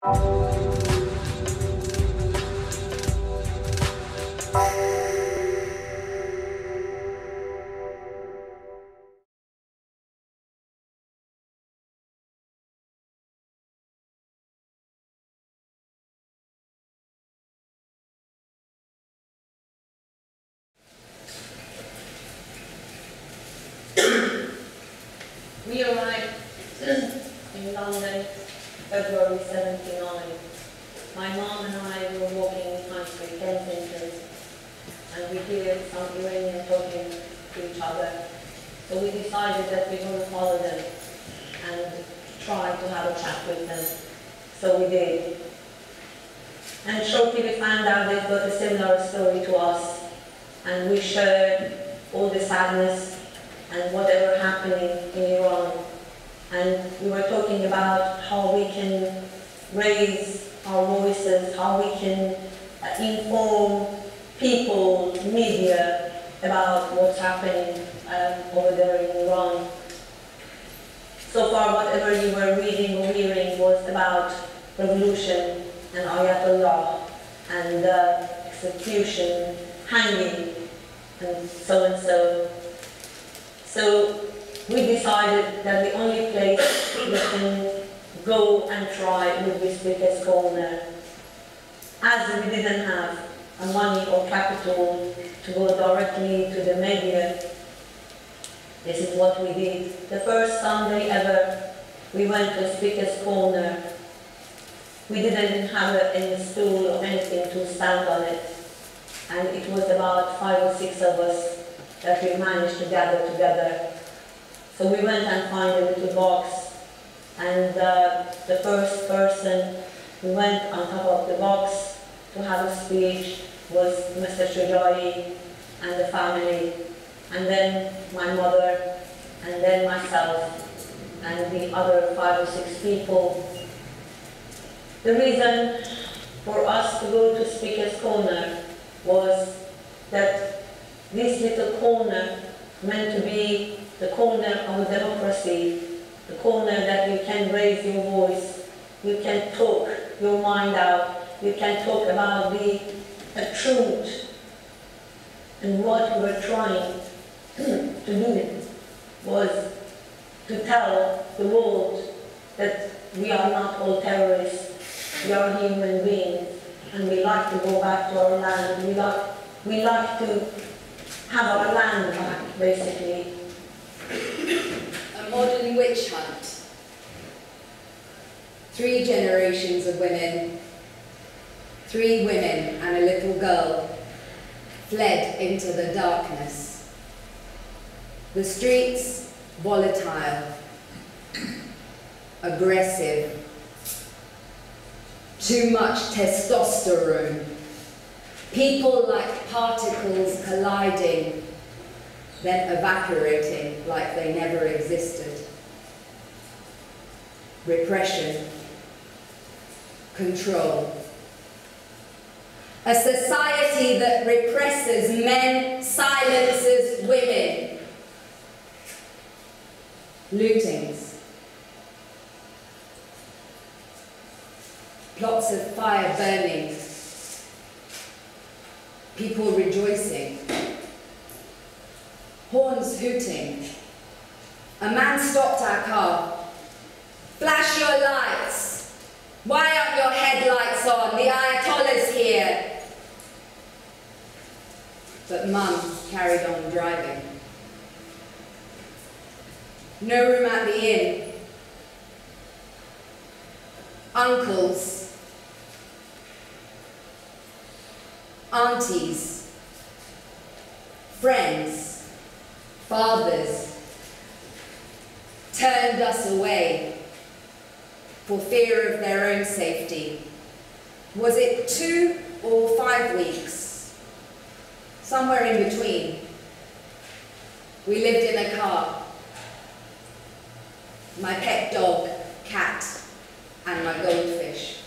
We arrived in London, February 79. My mom and I were walking in High Street, Kensington, and we heard some Iranian talking to each other. So we decided that we're going to follow them and try to have a chat with them. So we did. And shortly we found out they've got a similar story to us, and we shared all the sadness and whatever happening in Iran. And we were talking about how we can raise our voices, how we can inform people, media, about what's happening over there in Iran. So far, whatever you were reading or hearing was about revolution and Ayatollah and execution, hanging, and so. So we decided that the only place we can go and try would be Speaker's Corner. As we didn't have money or capital to go directly to the media, this is what we did. The first Sunday ever, we went to Speaker's Corner. We didn't have any stool or anything to stand on it. And it was about 5 or 6 of us that we managed to gather together. So we went and found a little box, and the first person who went on top of the box to have a speech was Mr. Shabazi and the family, and then my mother, and then myself, and the other 5 or 6 people. The reason for us to go to Speaker's Corner was that this little corner meant to be the corner of democracy, the corner that you can raise your voice, you can talk your mind out, you can talk about the truth. And what we were trying to do was to tell the world that we are not all terrorists, we are human beings, and we like to go back to our land, we like to have our land back, basically. A modern witch hunt. 3 generations of women, 3 women and a little girl, fled into the darkness. The streets, volatile, aggressive, too much testosterone. People like particles colliding, then evaporating like they never existed. Repression, control. A society that represses men, silences women. Lootings. Plots of fire burning. People rejoicing. Horns hooting. A man stopped our car. Flash your lights. Why aren't your headlights on? The Ayatollah's here. But Mum carried on driving. No room at the inn. Uncles. Aunties. Friends. Fathers. Turned us away for fear of their own safety. Was it 2 or 5 weeks? Somewhere in between. We lived in a car. My pet dog, cat, and my goldfish.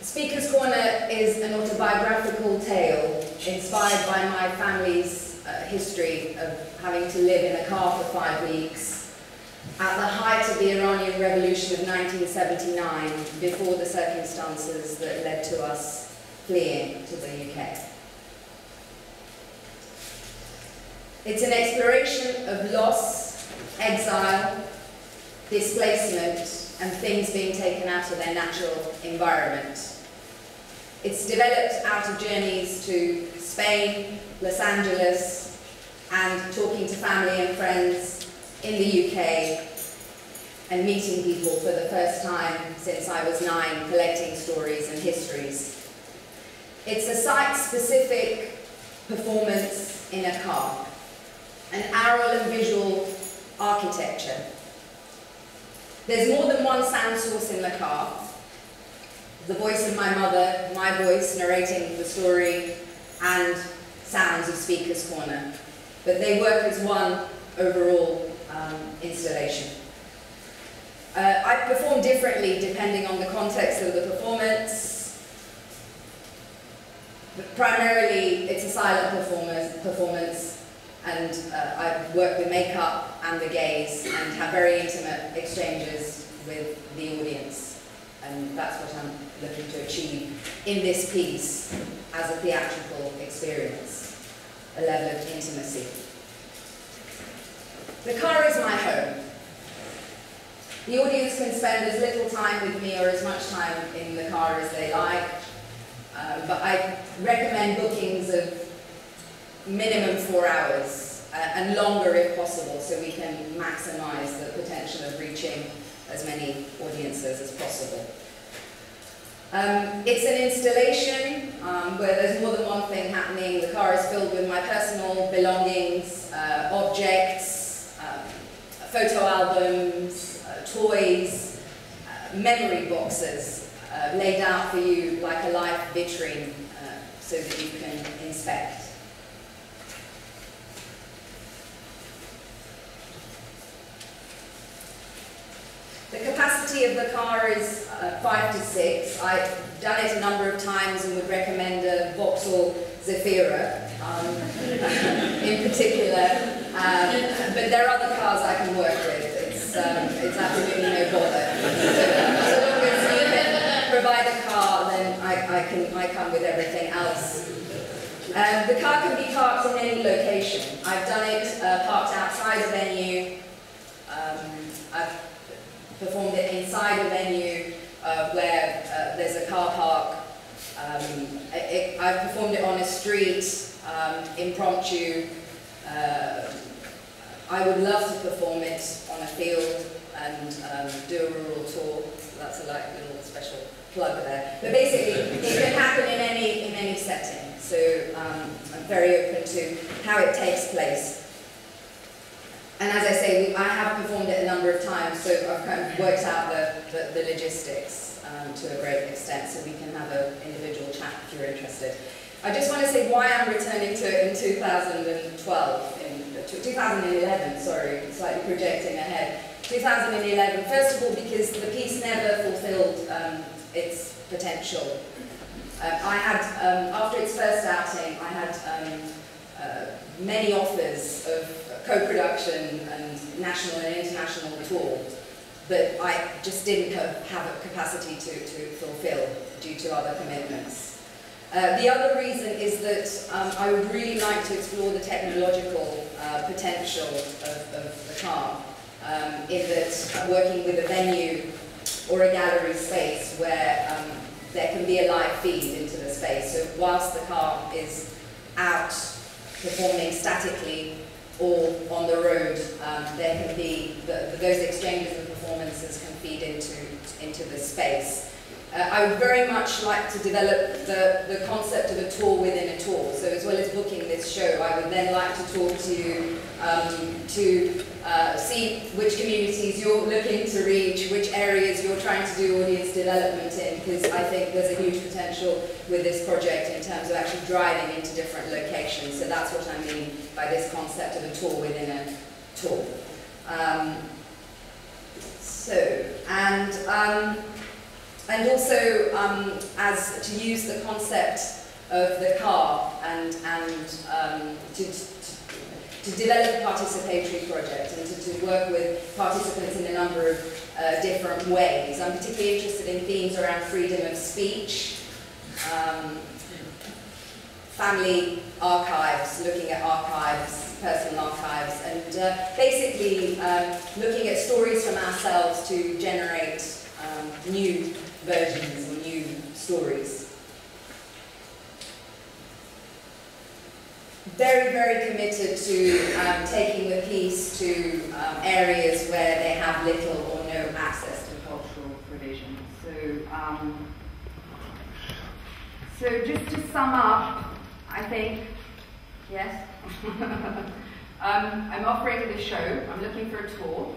Speaker's Corner is an autobiographical tale inspired by my family's history of having to live in a car for 5 weeks at the height of the Iranian Revolution of 1979, before the circumstances that led to us fleeing to the UK. It's an exploration of loss, exile, displacement, and things being taken out of their natural environment. It's developed out of journeys to Spain, Los Angeles, and talking to family and friends in the UK, and meeting people for the first time since I was 9, collecting stories and histories. It's a site-specific performance in a car, an aural and visual architecture. There's more than one sound source in the car. The voice of my mother, my voice narrating the story, and sounds of Speaker's Corner. But they work as one overall installation. I perform differently depending on the context of the performance. But primarily, it's a silent performance, and I work with makeup and the gaze and have very intimate exchanges with the audience. And that's what I'm looking to achieve in this piece as a theatrical experience, a level of intimacy. The car is my home. The audience can spend as little time with me or as much time in the car as they like, but I recommend bookings of minimum 4 hours and longer if possible, so we can maximize the potential of reaching as many audiences as possible. It's an installation where there's more than one thing happening. The car is filled with my personal belongings, objects, photo albums, toys, memory boxes laid out for you like a live vitrine so that you can inspect. The capacity of the car is 5 to 6. I've done it a number of times and would recommend a Vauxhall Zafira in particular, but there are other cars I can work with. It's absolutely no bother. So long as you can provide a car, then I come with everything else. The car can be parked in any location. I've done it parked outside a venue. I've performed it inside a venue where there's a car park. I've performed it on a street, impromptu. I would love to perform it on a field and do a rural tour. That's a little special plug there. But basically, it can happen in any setting. So I'm very open to how it takes place. And as I say, I have performed it a number of times, so I've kind of worked out the logistics to a great extent, so we can have an individual chat if you're interested. I just want to say why I'm returning to it in 2011, sorry, slightly projecting ahead. 2011, first of all, because the piece never fulfilled its potential. I had, after its first outing, I had many offers of co-production and national and international tour, but I just didn't have a capacity to fulfill due to other commitments. The other reason is that I would really like to explore the technological potential of the car, in that working with a venue or a gallery space where there can be a live feed into the space. So whilst the car is out performing statically or on the road, there can be, those exchanges and performances can feed into the space. I would very much like to develop the concept of a tour within a tour. So as well as booking this show, I would then like to talk to you to see which communities you're looking to reach, which areas you're trying to do audience development in, because I think there's a huge potential with this project in terms of actually driving into different locations. So that's what I mean by this concept of a tour within a tour. And also as to use the concept of the car and to develop a participatory project and to work with participants in a number of different ways. I'm particularly interested in themes around freedom of speech, family archives, looking at archives, personal archives, and basically looking at stories from ourselves to generate new versions or new stories. Very, very committed to taking the piece to areas where they have little or no access to cultural provision. So just to sum up, I think, yes, I'm offering this show. I'm looking for a tour,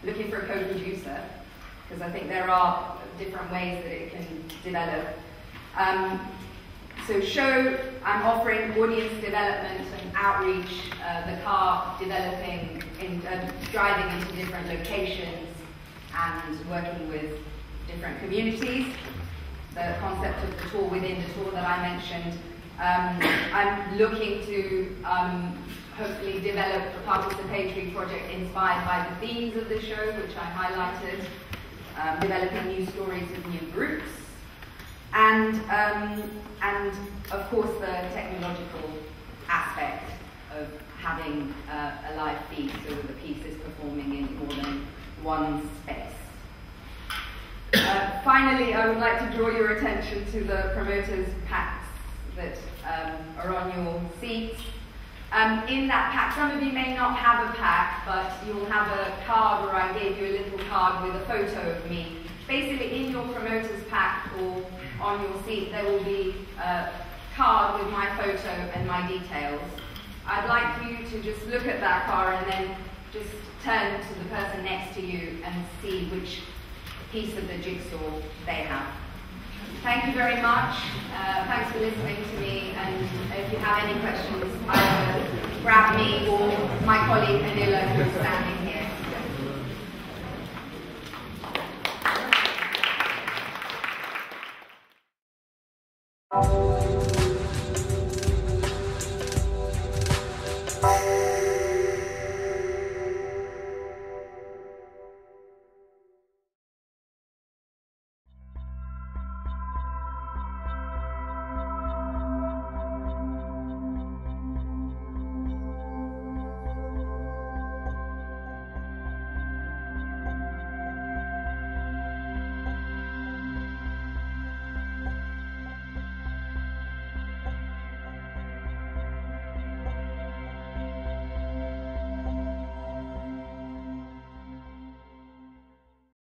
looking for a co-producer, because I think there are different ways that it can develop. So show, I'm offering audience development and outreach, the car developing, driving into different locations and working with different communities. The concept of the tour within the tour that I mentioned. I'm looking to hopefully develop a participatory project inspired by the themes of the show, which I highlighted, developing new stories with new groups, and of course the technological aspect of having a live feed so that the piece is performing in more than one space. Finally, I would like to draw your attention to the promoters' packs that are on your seats. In that pack, some of you may not have a pack, but you'll have a card where I gave you a little card with a photo of me. Basically, in your promoters' pack or on your seat, there will be a card with my photo and my details. I'd like you to just look at that card and then just turn to the person next to you and see which piece of the jigsaw they have. Thank you very much. Thanks for listening to me, and if you have any questions, either grab me or my colleague Anila, who's standing here.